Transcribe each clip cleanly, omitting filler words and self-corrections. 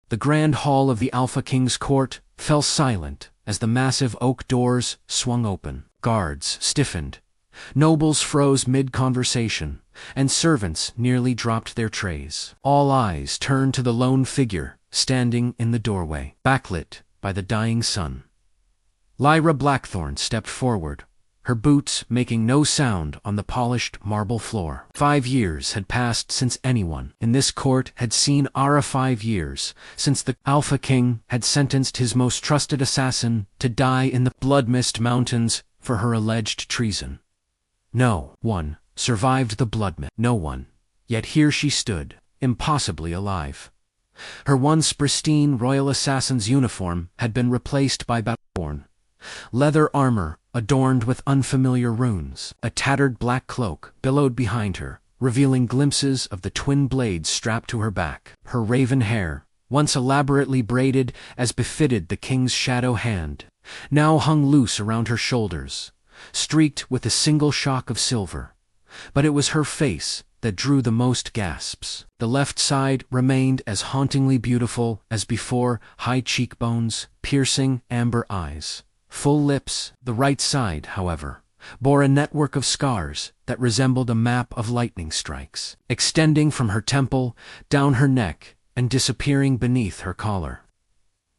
The grand hall of the Alpha King's court fell silent as the massive oak doors swung open. Guards stiffened, nobles froze mid-conversation, and servants nearly dropped their trays. All eyes turned to the lone figure standing in the doorway, backlit by the dying sun. Lyra Blackthorn stepped forward, her boots making no sound on the polished marble floor. 5 years had passed since anyone in this court had seen Ara. 5 years since the Alpha King had sentenced his most trusted assassin to die in the Blood-Mist Mountains for her alleged treason. No one survived the Blood-Mist. No one. Yet here she stood, impossibly alive. Her once pristine royal assassin's uniform had been replaced by battleborn leather armor adorned with unfamiliar runes. A tattered black cloak billowed behind her, revealing glimpses of the twin blades strapped to her back. Her raven hair, once elaborately braided as befitted the king's shadow hand, now hung loose around her shoulders, streaked with a single shock of silver. But it was her face that drew the most gasps. The left side remained as hauntingly beautiful as before, high cheekbones, piercing amber eyes, full lips. The right side, however, bore a network of scars that resembled a map of lightning strikes, extending from her temple, down her neck, and disappearing beneath her collar.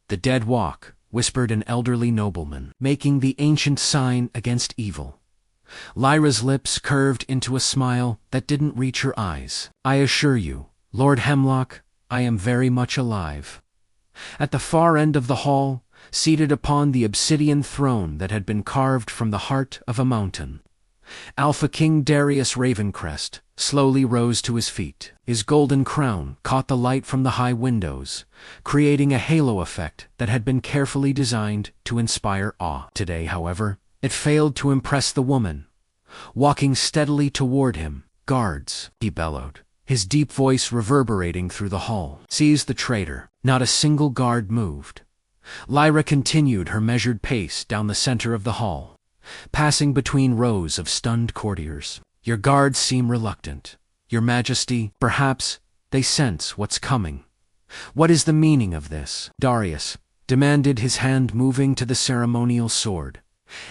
"The Dead Walk," whispered an elderly nobleman, making the ancient sign against evil. Lyra's lips curved into a smile that didn't reach her eyes. "I assure you, Lord Hemlock, I am very much alive." At the far end of the hall, seated upon the obsidian throne that had been carved from the heart of a mountain, Alpha King Darius Ravencrest slowly rose to his feet. His golden crown caught the light from the high windows, creating a halo effect that had been carefully designed to inspire awe. Today, however, it failed to impress the woman. Walking steadily toward him, "Guards," he bellowed, his deep voice reverberating through the hall. "Seize the traitor." Not a single guard moved. Lyra continued her measured pace down the center of the hall, passing between rows of stunned courtiers. "Your guards seem reluctant. Your Majesty, perhaps they sense what's coming. What is the meaning of this?" Darius demanded, his hand moving to the ceremonial sword.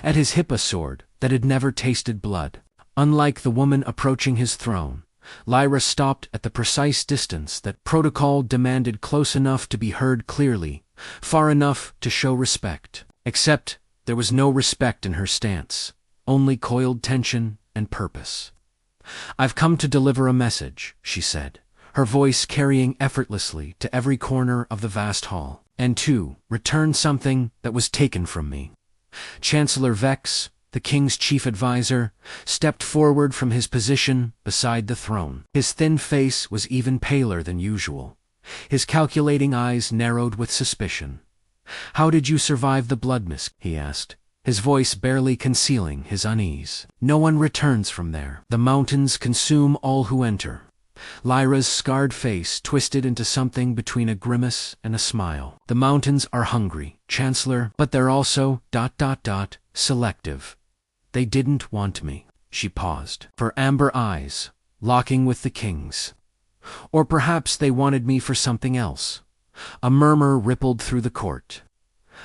At his hip, a sword that had never tasted blood. Unlike the woman approaching his throne, Lyra stopped at the precise distance that protocol demanded, close enough to be heard clearly, far enough to show respect. Except there was no respect in her stance, only coiled tension and purpose. "I've come to deliver a message," she said, her voice carrying effortlessly to every corner of the vast hall, "and to return something that was taken from me." Chancellor Vex, the king's chief advisor, stepped forward from his position beside the throne. His thin face was even paler than usual. His calculating eyes narrowed with suspicion. "How did you survive the Blood-Mist?" he asked, his voice barely concealing his unease. "No one returns from there. The mountains consume all who enter." Lyra's scarred face twisted into something between a grimace and a smile. "The mountains are hungry, Chancellor, but they're also ... selective. They didn't want me." She paused, her amber eyes locking with the king's. "Or perhaps they wanted me for something else." A murmur rippled through the court.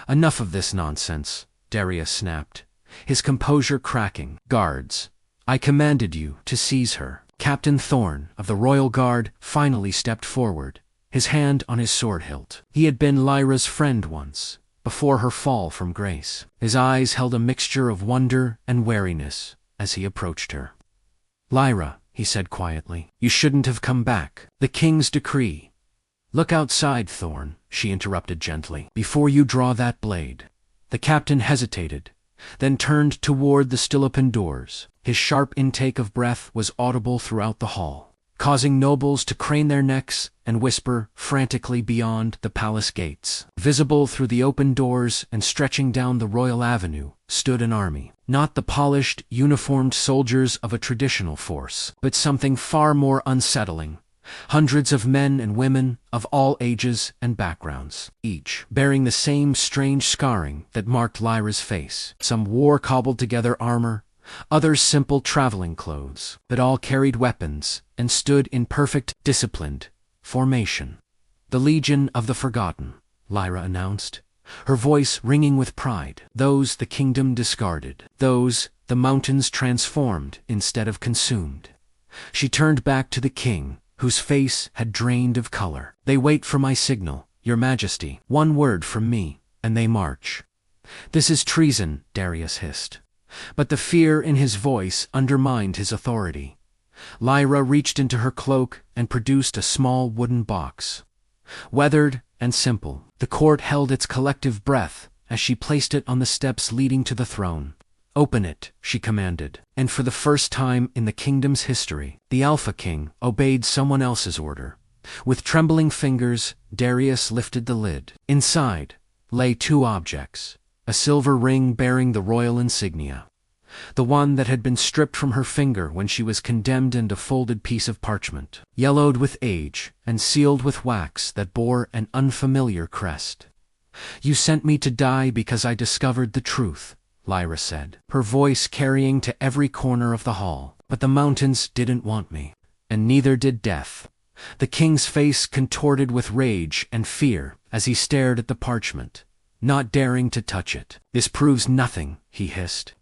"Enough of this nonsense," Darius snapped, his composure cracking. "Guards, I commanded you to seize her." Captain Thorne of the Royal Guard finally stepped forward, his hand on his sword hilt. He had been Lyra's friend once, before her fall from grace. His eyes held a mixture of wonder and wariness as he approached her. "Lyra," he said quietly, "you shouldn't have come back. The king's decree." "Look outside, Thorne," she interrupted gently, "before you draw that blade." The captain hesitated, then turned toward the still-open doors. His sharp intake of breath was audible throughout the hall, causing nobles to crane their necks and whisper frantically beyond the palace gates. Visible through the open doors and stretching down the royal avenue stood an army. Not the polished, uniformed soldiers of a traditional force, but something far more unsettling. Hundreds of men and women of all ages and backgrounds, each bearing the same strange scarring that marked Lyra's face. Some wore cobbled-together armor, others simple traveling clothes, but all carried weapons and stood in perfect, disciplined formation. "The Legion of the Forgotten," Lyra announced, her voice ringing with pride. "Those the kingdom discarded. Those the mountains transformed instead of consumed." She turned back to the king, whose face had drained of color. "They wait for my signal, your majesty. One word from me, and they march." "This is treason," Darius hissed. But the fear in his voice undermined his authority. Lyra reached into her cloak and produced a small wooden box. Weathered and simple, the court held its collective breath as she placed it on the steps leading to the throne. "Open it," she commanded, and for the first time in the kingdom's history, the Alpha King obeyed someone else's order. With trembling fingers, Darius lifted the lid. Inside lay two objects: a silver ring bearing the royal insignia, the one that had been stripped from her finger when she was condemned, and a folded piece of parchment, yellowed with age and sealed with wax that bore an unfamiliar crest. "You sent me to die because I discovered the truth," Lyra said, her voice carrying to every corner of the hall. "But the mountains didn't want me, and neither did death." The king's face contorted with rage and fear as he stared at the parchment, not daring to touch it. "This proves nothing," he hissed.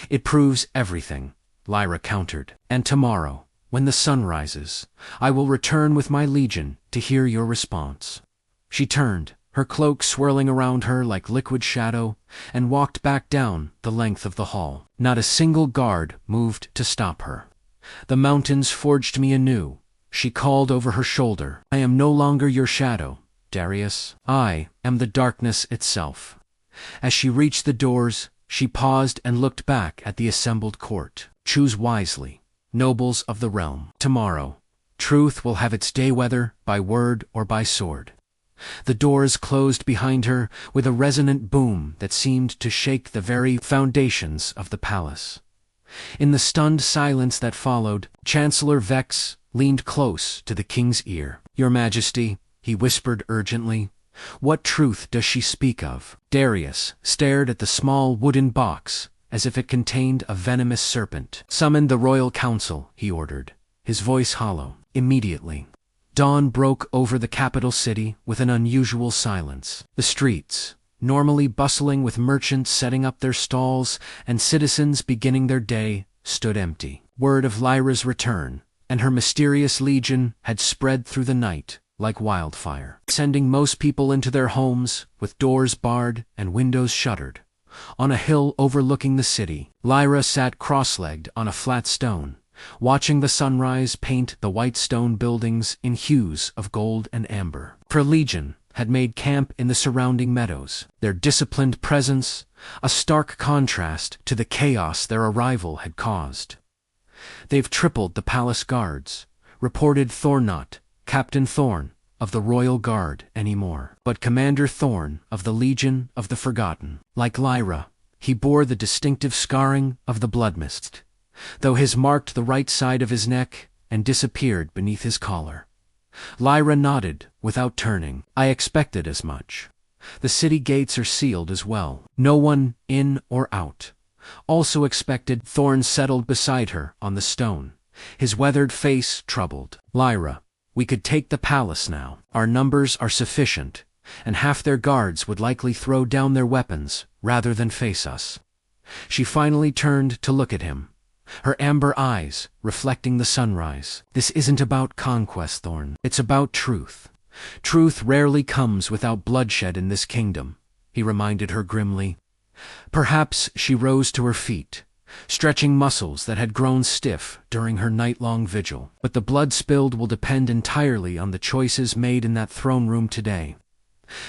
"It proves everything," Lyra countered. "And tomorrow, when the sun rises, I will return with my legion to hear your response." She turned, her cloak swirling around her like liquid shadow, and walked back down the length of the hall. Not a single guard moved to stop her. "The mountains forged me anew," she called over her shoulder. "I am no longer your shadow, Darius. I am the darkness itself." As she reached the doors, she paused and looked back at the assembled court. "Choose wisely, nobles of the realm. Tomorrow, truth will have its day, whether by word or by sword." The doors closed behind her with a resonant boom that seemed to shake the very foundations of the palace. In the stunned silence that followed, Chancellor Vex leaned close to the king's ear. "Your Majesty," he whispered urgently, "what truth does she speak of?" Darius stared at the small wooden box as if it contained a venomous serpent. "Summon the royal council," he ordered, his voice hollow. Immediately, dawn broke over the capital city with an unusual silence. The streets, normally bustling with merchants setting up their stalls and citizens beginning their day, stood empty. Word of Lyra's return and her mysterious legion had spread through the night like wildfire, sending most people into their homes with doors barred and windows shuttered. On a hill overlooking the city, Lyra sat cross-legged on a flat stone, watching the sunrise paint the white stone buildings in hues of gold and amber. Her legion had made camp in the surrounding meadows, their disciplined presence a stark contrast to the chaos their arrival had caused. "They've tripled the palace guards," reported Thorn, Captain Thorn of the Royal Guard anymore, but Commander Thorn of the Legion of the Forgotten. Like Lyra, he bore the distinctive scarring of the blood mist, though his marked the right side of his neck and disappeared beneath his collar. Lyra nodded without turning. "I expected as much. The city gates are sealed as well. No one in or out." "Also expected." Thorn settled beside her on the stone, his weathered face troubled. "Lyra, we could take the palace now. Our numbers are sufficient, and half their guards would likely throw down their weapons rather than face us." She finally turned to look at him, her amber eyes reflecting the sunrise. "This isn't about conquest, Thorn. It's about truth. Truth rarely comes without bloodshed in this kingdom," he reminded her grimly. Perhaps she rose to her feet, stretching muscles that had grown stiff during her night-long vigil. "But the blood spilled will depend entirely on the choices made in that throne room today."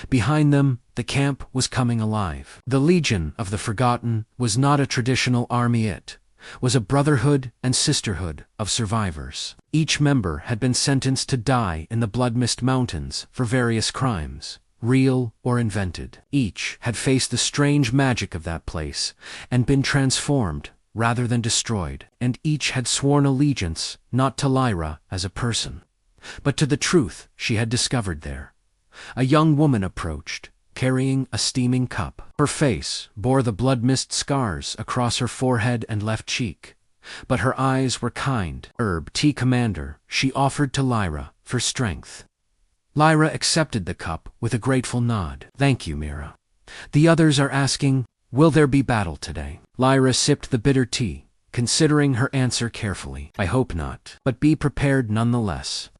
Behind them, the camp was coming alive. The Legion of the Forgotten was not a traditional army, it was a brotherhood and sisterhood of survivors. Each member had been sentenced to die in the Bloodmist Mountains for various crimes, real or invented. Each had faced the strange magic of that place and been transformed rather than destroyed, and each had sworn allegiance not to Lyra as a person, but to the truth she had discovered there. A young woman approached, carrying a steaming cup. Her face bore the blood mist scars across her forehead and left cheek, but her eyes were kind. "Herb tea, Commander," she offered to Lyra for strength. Lyra accepted the cup with a grateful nod. "Thank you, Mira. The others are asking, will there be battle today?" Lyra sipped the bitter tea, considering her answer carefully. "I hope not, but be prepared nonetheless."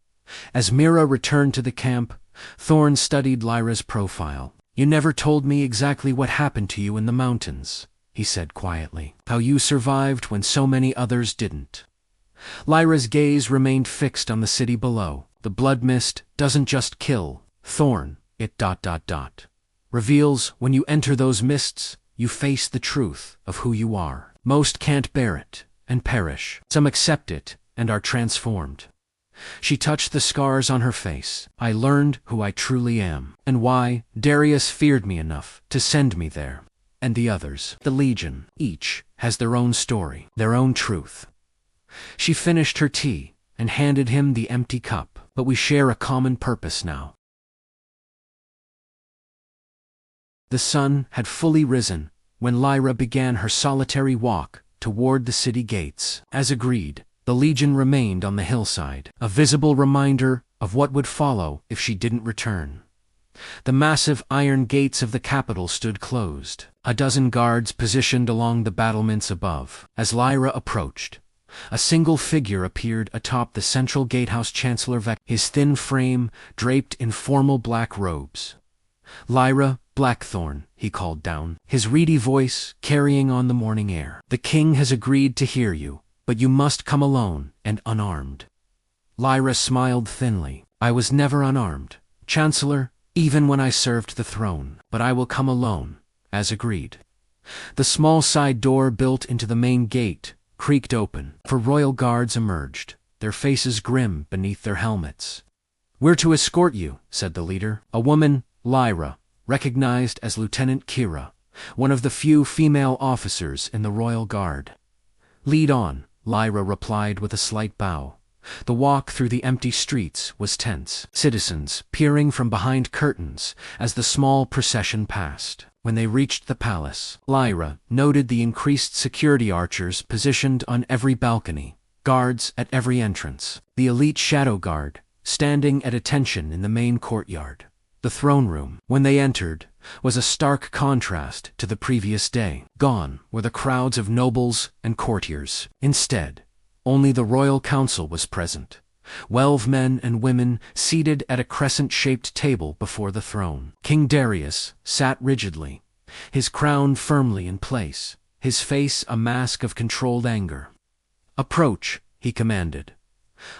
As Mira returned to the camp, Thorn studied Lyra's profile. "You never told me exactly what happened to you in the mountains," he said quietly. "How you survived when so many others didn't." Lyra's gaze remained fixed on the city below. "The blood mist doesn't just kill, Thorn, it ... reveals when you enter those mists, you face the truth of who you are. Most can't bear it and perish. Some accept it and are transformed." She touched the scars on her face. "I learned who I truly am, and why Darius feared me enough to send me there. And the others, the Legion, each has their own story, their own truth." She finished her tea and handed him the empty cup. "But we share a common purpose now." The sun had fully risen when Lyra began her solitary walk toward the city gates. As agreed, the Legion remained on the hillside, a visible reminder of what would follow if she didn't return. The massive iron gates of the capital stood closed, a dozen guards positioned along the battlements above. As Lyra approached, a single figure appeared atop the central gatehouse. Chancellor Vex, his thin frame draped in formal black robes. "Lyra Blackthorn," he called down, his reedy voice carrying on the morning air. "The king has agreed to hear you, but you must come alone and unarmed." Lyra smiled thinly. "I was never unarmed, Chancellor, even when I served the throne, but I will come alone, as agreed." The small side door built into the main gate creaked open. Four royal guards emerged, their faces grim beneath their helmets. "We're to escort you," said the leader. A woman, Lyra, recognized as Lieutenant Kira, one of the few female officers in the royal guard. "Lead on," Lyra replied with a slight bow. The walk through the empty streets was tense, citizens peering from behind curtains as the small procession passed. When they reached the palace, Lyra noted the increased security archers positioned on every balcony, guards at every entrance. The elite shadow guard, standing at attention in the main courtyard. The throne room, when they entered, was a stark contrast to the previous day. Gone were the crowds of nobles and courtiers. Instead, only the royal council was present, 12 men and women seated at a crescent-shaped table before the throne. King Darius sat rigidly, his crown firmly in place, his face a mask of controlled anger. "Approach," he commanded.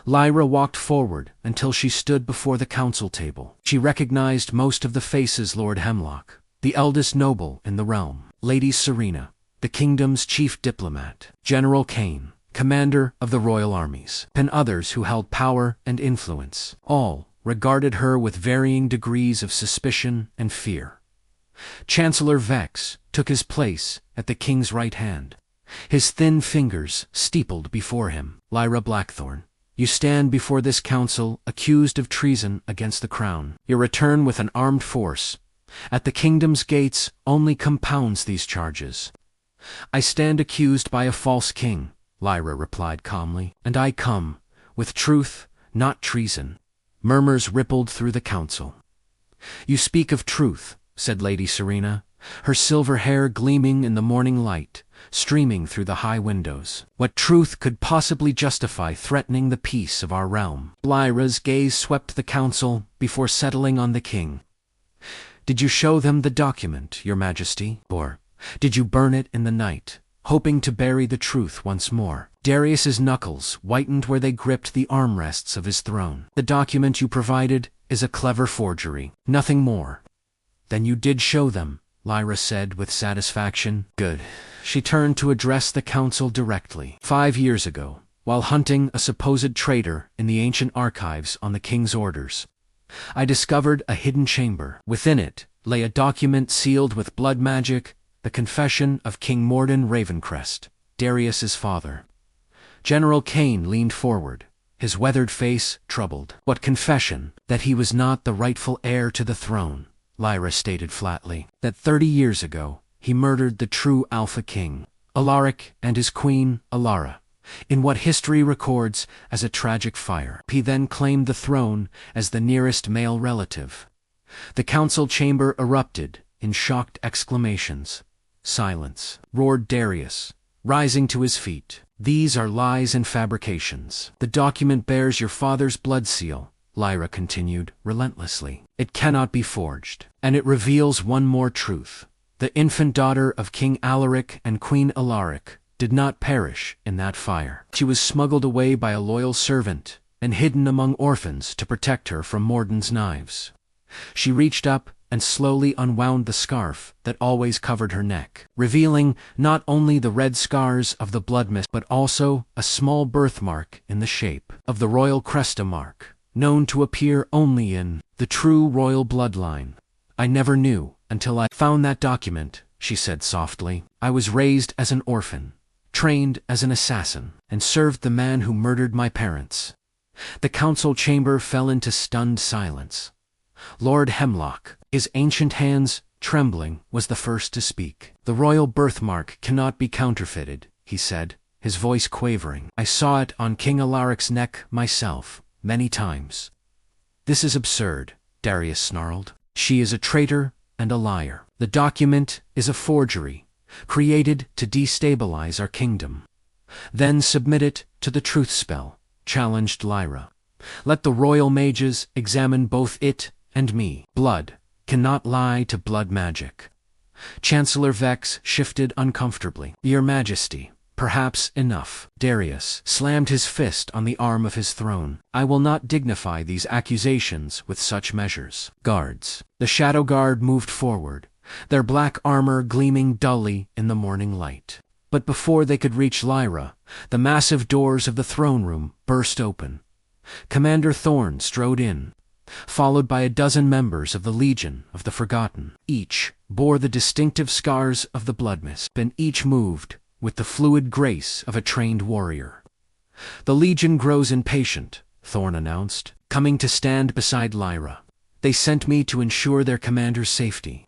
Lyra walked forward until she stood before the council table. She recognized most of the faces: Lord Hemlock, the eldest noble in the realm; Lady Serena, the kingdom's chief diplomat; General Kane, commander of the royal armies, and others who held power and influence. All regarded her with varying degrees of suspicion and fear. Chancellor Vex took his place at the king's right hand, his thin fingers steepled before him. "Lyra Blackthorn, you stand before this council accused of treason against the crown. Your return with an armed force at the kingdom's gates only compounds these charges." "I stand accused by a false king," Lyra replied calmly, "and I come with truth, not treason." Murmurs rippled through the council. "You speak of truth," said Lady Serena, her silver hair gleaming in the morning light, streaming through the high windows. "What truth could possibly justify threatening the peace of our realm?" Lyra's gaze swept the council before settling on the king. "Did you show them the document, Your Majesty? Or did you burn it in the night, hoping to bury the truth once more?" Darius's knuckles whitened where they gripped the armrests of his throne. "The document you provided is a clever forgery, nothing more." "Then you did show them," Lyra said with satisfaction. "Good." She turned to address the council directly. 5 years ago, while hunting a supposed traitor in the ancient archives on the king's orders, I discovered a hidden chamber. Within it lay a document sealed with blood magic, the confession of King Morden Ravencrest, Darius's father. General Kane leaned forward, his weathered face troubled. "What confession?" "That he was not the rightful heir to the throne," Lyra stated flatly. "That 30 years ago, he murdered the true Alpha King, Alaric, and his queen, Alara, in what history records as a tragic fire. He then claimed the throne as the nearest male relative. The council chamber erupted in shocked exclamations. "Silence," roared Darius, rising to his feet. "These are lies and fabrications." "The document bears your father's blood seal," Lyra continued relentlessly. "It cannot be forged. And it reveals one more truth. The infant daughter of King Alaric and Queen Alaric did not perish in that fire. She was smuggled away by a loyal servant and hidden among orphans to protect her from Morden's knives." She reached up and slowly unwound the scarf that always covered her neck, revealing not only the red scars of the blood mist but also a small birthmark in the shape of the royal cresta mark, known to appear only in the true royal bloodline. "I never knew until I found that document," she said softly. "I was raised as an orphan, trained as an assassin, and served the man who murdered my parents." The council chamber fell into stunned silence. Lord Hemlock, his ancient hands trembling, was the first to speak. "The royal birthmark cannot be counterfeited," he said, his voice quavering. "I saw it on King Alaric's neck myself, many times." "This is absurd," Darius snarled. "She is a traitor and a liar. The document is a forgery, created to destabilize our kingdom." "Then submit it to the truth spell," challenged Lyra. "Let the royal mages examine both it and me. Blood cannot lie to blood magic." Chancellor Vex shifted uncomfortably. "Your Majesty, perhaps enough." Darius slammed his fist on the arm of his throne. "I will not dignify these accusations with such measures." Guards. The Shadow Guard moved forward, their black armor gleaming dully in the morning light. But before they could reach Lyra, the massive doors of the throne room burst open. Commander Thorne strode in, followed by a dozen members of the Legion of the Forgotten. Each bore the distinctive scars of the blood mist, and each moved with the fluid grace of a trained warrior. "The Legion grows impatient," Thorne announced, coming to stand beside Lyra. "They sent me to ensure their commander's safety."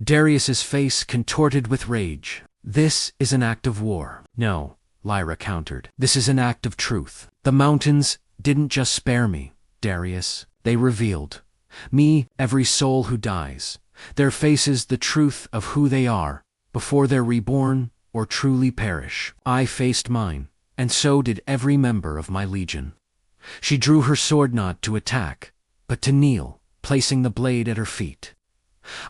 Darius's face contorted with rage. "This is an act of war." "No," Lyra countered. "This is an act of truth. The mountains didn't just spare me, Darius. They revealed me, every soul who dies, their faces the truth of who they are, before they're reborn or truly perish. I faced mine, and so did every member of my legion." She drew her sword not to attack, but to kneel, placing the blade at her feet.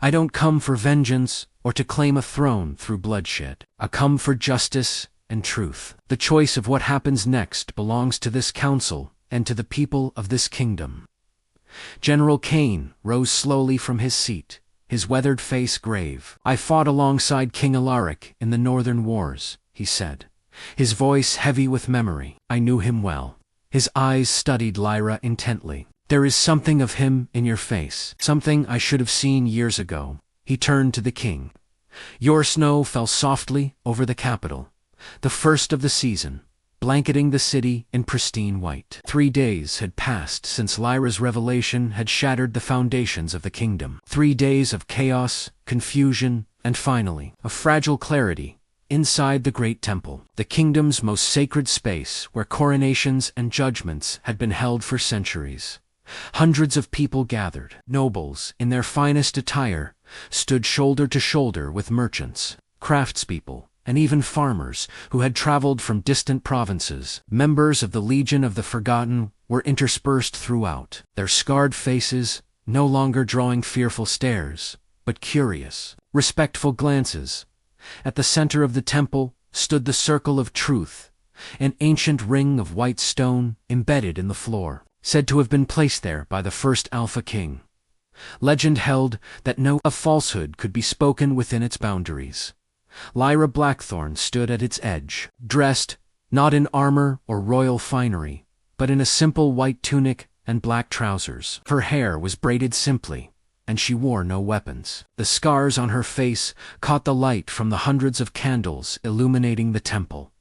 "I don't come for vengeance or to claim a throne through bloodshed. I come for justice and truth. The choice of what happens next belongs to this council and to the people of this kingdom." General Kane rose slowly from his seat, his weathered face grave. "I fought alongside King Alaric in the Northern Wars," he said, his voice heavy with memory. "I knew him well." His eyes studied Lyra intently. "There is something of him in your face, something I should have seen years ago." He turned to the king. "Your snow fell softly over the capital, the first of the season, blanketing the city in pristine white." 3 days had passed since Lyra's revelation had shattered the foundations of the kingdom. 3 days of chaos, confusion, and finally, a fragile clarity inside the great temple, the kingdom's most sacred space where coronations and judgments had been held for centuries. Hundreds of people gathered. Nobles, in their finest attire, stood shoulder to shoulder with merchants, craftspeople, and even farmers who had traveled from distant provinces. Members of the Legion of the Forgotten were interspersed throughout, their scarred faces no longer drawing fearful stares, but curious, respectful glances. At the center of the temple stood the Circle of Truth, an ancient ring of white stone embedded in the floor, said to have been placed there by the first Alpha King. Legend held that no falsehood could be spoken within its boundaries. Lyra Blackthorn stood at its edge, dressed not in armor or royal finery, but in a simple white tunic and black trousers. Her hair was braided simply, and she wore no weapons. The scars on her face caught the light from the hundreds of candles illuminating the temple.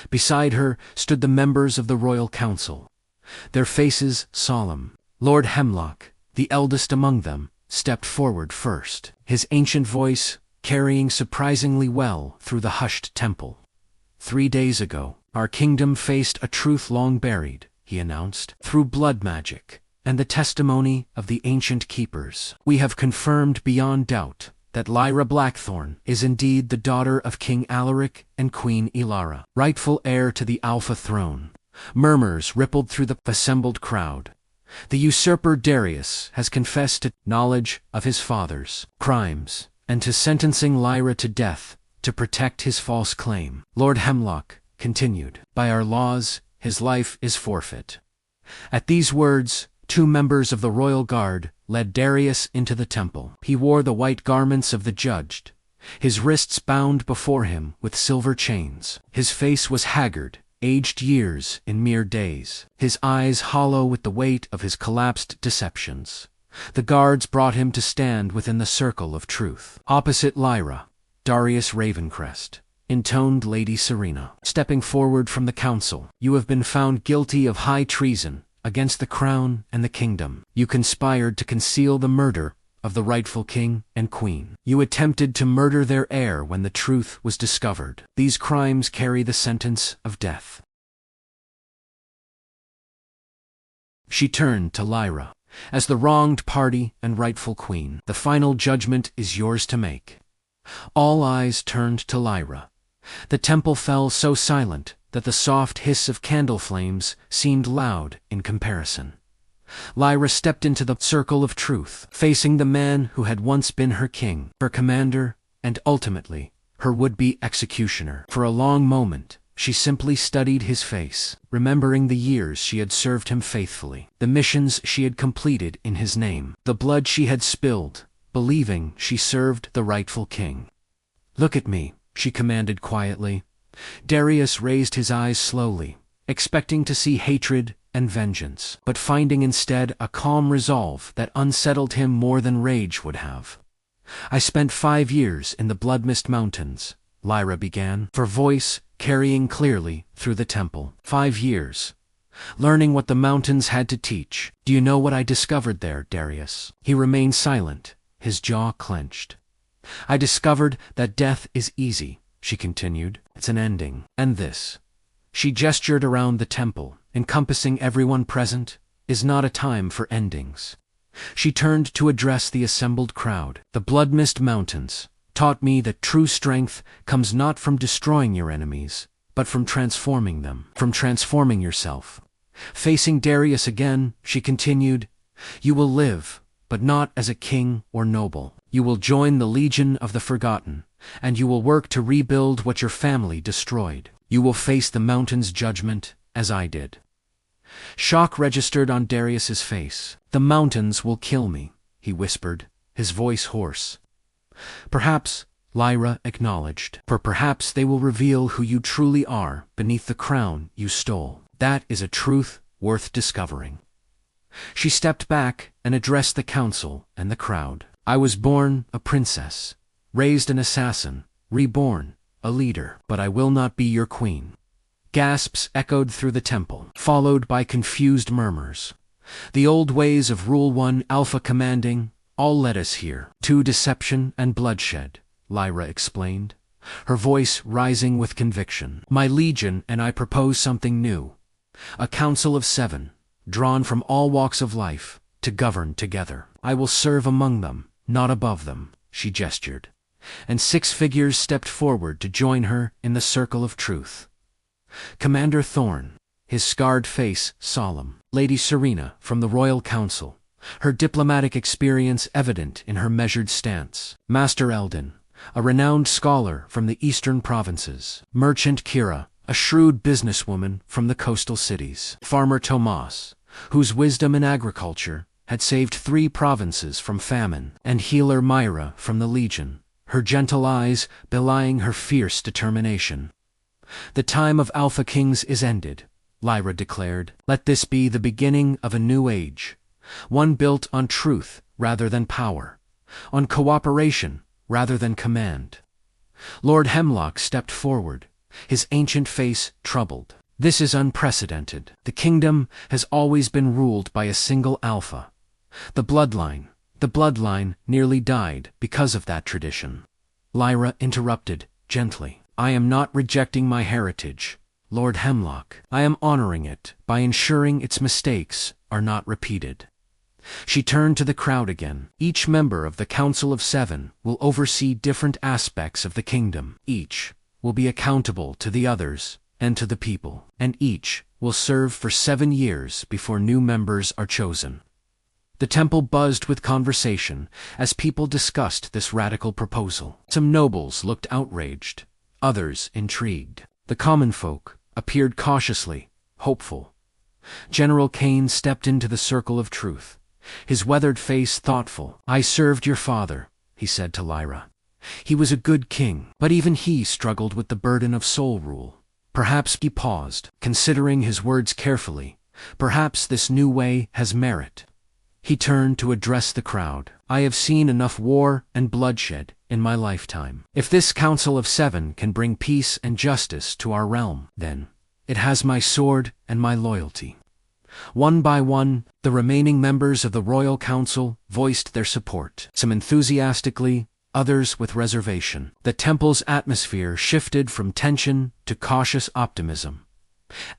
Beside her stood the members of the royal council, their faces solemn. Lord Hemlock, the eldest among them, stepped forward first, his ancient voice carrying surprisingly well through the hushed temple. 3 days ago, Our kingdom faced a truth long buried, he announced, through blood magic and the testimony of the ancient keepers. We have confirmed beyond doubt that Lyra Blackthorn is indeed the daughter of King Alaric and Queen Elara, rightful heir to the Alpha throne. Murmurs rippled through the assembled crowd. The usurper Darius has confessed to knowledge of his father's crimes and to sentencing Lyra to death to protect his false claim. Lord Hemlock continued, by our laws, his life is forfeit. At these words, 2 members of the royal guard led Darius into the temple. He wore the white garments of the judged, his wrists bound before him with silver chains. His face was haggard, aged years in mere days, his eyes hollow with the weight of his collapsed deceptions. The guards brought him to stand within the circle of truth. Opposite Lyra, Darius Ravencrest, intoned Lady Serena, stepping forward from the council. You have been found guilty of high treason against the crown and the kingdom. You conspired to conceal the murder of the rightful king and queen. You attempted to murder their heir when the truth was discovered. These crimes carry the sentence of death. She turned to Lyra. As the wronged party and rightful queen, the final judgment is yours to make. All eyes turned to Lyra. The temple fell so silent that the soft hiss of candle flames seemed loud in comparison. Lyra stepped into the circle of truth, facing the man who had once been her king, her commander, and ultimately, her would-be executioner. For a long moment, she simply studied his face, remembering the years she had served him faithfully, the missions she had completed in his name, the blood she had spilled, believing she served the rightful king. Look at me, she commanded quietly. Darius raised his eyes slowly, expecting to see hatred and vengeance, but finding instead a calm resolve that unsettled him more than rage would have. I spent 5 years in the Bloodmist Mountains, Lyra began, her voice carrying clearly through the temple. 5 years, learning what the mountains had to teach. Do you know what I discovered there, Darius? He remained silent, his jaw clenched. I discovered that death is easy, she continued. It's an ending. And this, she gestured around the temple, encompassing everyone present, is not a time for endings. She turned to address the assembled crowd. The Bloodmist Mountains taught me that true strength comes not from destroying your enemies, but from transforming them, from transforming yourself. Facing Darius again, she continued, you will live, but not as a king or noble. You will join the Legion of the Forgotten, and you will work to rebuild what your family destroyed. You will face the mountain's judgment, as I did. Shock registered on Darius's face. The mountains will kill me, he whispered, his voice hoarse. Perhaps, Lyra acknowledged, for perhaps they will reveal who you truly are beneath the crown you stole. That is a truth worth discovering. She stepped back and addressed the council and the crowd. I was born a princess, raised an assassin, reborn a leader, but I will not be your queen. Gasps echoed through the temple, followed by confused murmurs. The old ways of Rule 1 Alpha commanding all led us here, to deception and bloodshed, Lyra explained, her voice rising with conviction. My legion and I propose something new. A council of 7, drawn from all walks of life, to govern together. I will serve among them, not above them, she gestured, and 6 figures stepped forward to join her in the circle of truth. Commander Thorn, his scarred face solemn. Lady Serena from the Royal Council, her diplomatic experience evident in her measured stance. Master Eldon, a renowned scholar from the eastern provinces. Merchant Kira, a shrewd businesswoman from the coastal cities. Farmer Tomas, whose wisdom in agriculture had saved 3 provinces from famine. And healer Myra from the Legion, her gentle eyes belying her fierce determination. The time of Alpha Kings is ended, Lyra declared. Let this be the beginning of a new age, one built on truth rather than power, on cooperation rather than command. Lord Hemlock stepped forward, his ancient face troubled. This is unprecedented. The kingdom has always been ruled by a single alpha. The bloodline nearly died because of that tradition. Lyra interrupted, gently. I am not rejecting my heritage. Lord Hemlock. I am honoring it by ensuring its mistakes are not repeated." She turned to the crowd again. "Each member of the Council of Seven will oversee different aspects of the kingdom. Each will be accountable to the others and to the people, and each will serve for 7 years before new members are chosen." The temple buzzed with conversation as people discussed this radical proposal. Some nobles looked outraged, others intrigued. The common folk appeared cautiously hopeful. General Kane stepped into the circle of truth, his weathered face thoughtful. "I served your father," he said to Lyra. "He was a good king, but even he struggled with the burden of soul rule." Perhaps he paused, considering his words carefully. Perhaps this new way has merit. He turned to address the crowd. "I have seen enough war and bloodshed in my lifetime. If this Council of Seven can bring peace and justice to our realm, then it has my sword and my loyalty." One by one, the remaining members of the Royal Council voiced their support, some enthusiastically, others with reservation. The temple's atmosphere shifted from tension to cautious optimism.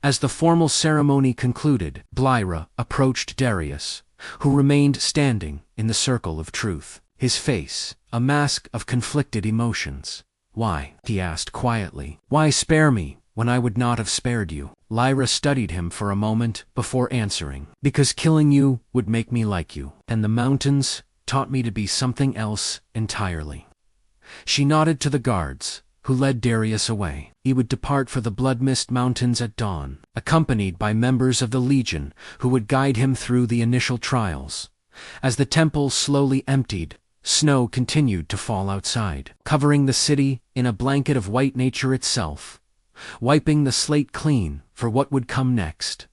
As the formal ceremony concluded, Lyra approached Darius, who remained standing in the circle of truth, his face a mask of conflicted emotions. "Why?" he asked quietly. "Why spare me when I would not have spared you?" Lyra studied him for a moment before answering. "Because killing you would make me like you, and the mountains taught me to be something else entirely." She nodded to the guards, who led Darius away. He would depart for the Blood-Mist Mountains at dawn, accompanied by members of the Legion who would guide him through the initial trials. As the temple slowly emptied, snow continued to fall outside, covering the city in a blanket of white nature itself, wiping the slate clean for what would come next.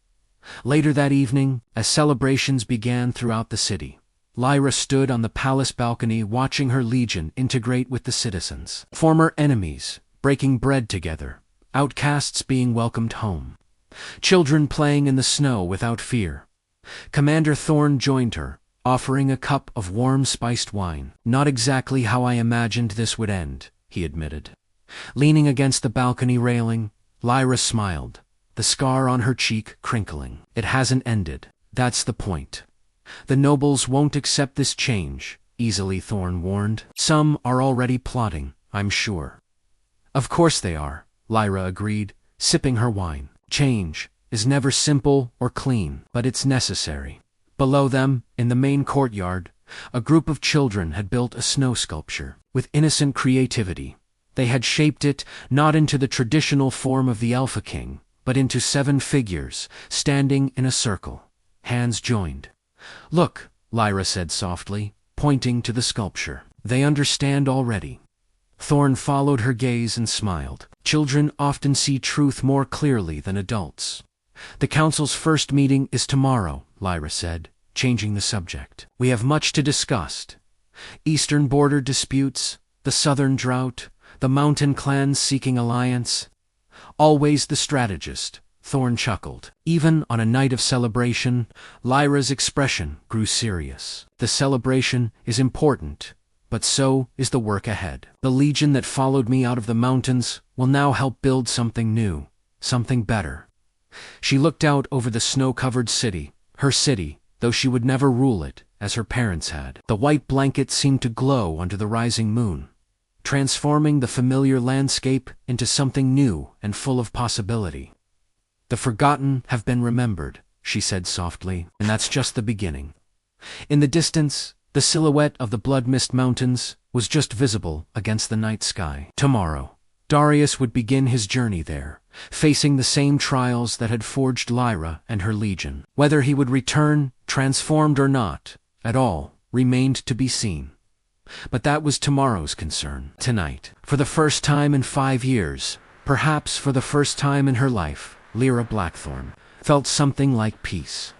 Later that evening, as celebrations began throughout the city, Lyra stood on the palace balcony watching her legion integrate with the citizens. Former enemies breaking bread together, outcasts being welcomed home, children playing in the snow without fear. Commander Thorne joined her, offering a cup of warm spiced wine. "Not exactly how I imagined this would end," he admitted. Leaning against the balcony railing, Lyra smiled, the scar on her cheek crinkling. "It hasn't ended. That's the point. The nobles won't accept this change easily," Thorne warned. "Some are already plotting, I'm sure." "Of course they are," Lyra agreed, sipping her wine. "Change is never simple or clean, but it's necessary." Below them, in the main courtyard, a group of children had built a snow sculpture. With innocent creativity, they had shaped it not into the traditional form of the Alpha King, but into 7 figures, standing in a circle, hands joined. "Look," Lyra said softly, pointing to the sculpture. "They understand already." Thorne followed her gaze and smiled. "Children often see truth more clearly than adults." "The council's first meeting is tomorrow," Lyra said, changing the subject. "We have much to discuss. Eastern border disputes, the southern drought, the mountain clans seeking alliance." "Always the strategist," Thorne chuckled. Even on a night of celebration, Lyra's expression grew serious. "The celebration is important, but so is the work ahead. The legion that followed me out of the mountains will now help build something new, something better." She looked out over the snow-covered city, her city, though she would never rule it, as her parents had. The white blanket seemed to glow under the rising moon, transforming the familiar landscape into something new and full of possibility. "The forgotten have been remembered," she said softly, "and that's just the beginning." In the distance, the silhouette of the Blood-Mist Mountains was just visible against the night sky. Tomorrow, Darius would begin his journey there, facing the same trials that had forged Lyra and her legion. Whether he would return, transformed or not, at all, remained to be seen. But that was tomorrow's concern. Tonight, for the first time in 5 years, perhaps for the first time in her life, Lyra Blackthorn felt something like peace.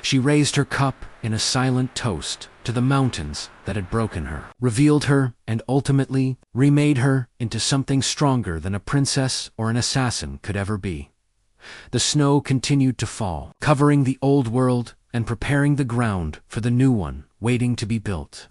She raised her cup in a silent toast to the mountains that had broken her, revealed her, and ultimately remade her into something stronger than a princess or an assassin could ever be. The snow continued to fall, covering the old world and preparing the ground for the new one waiting to be built.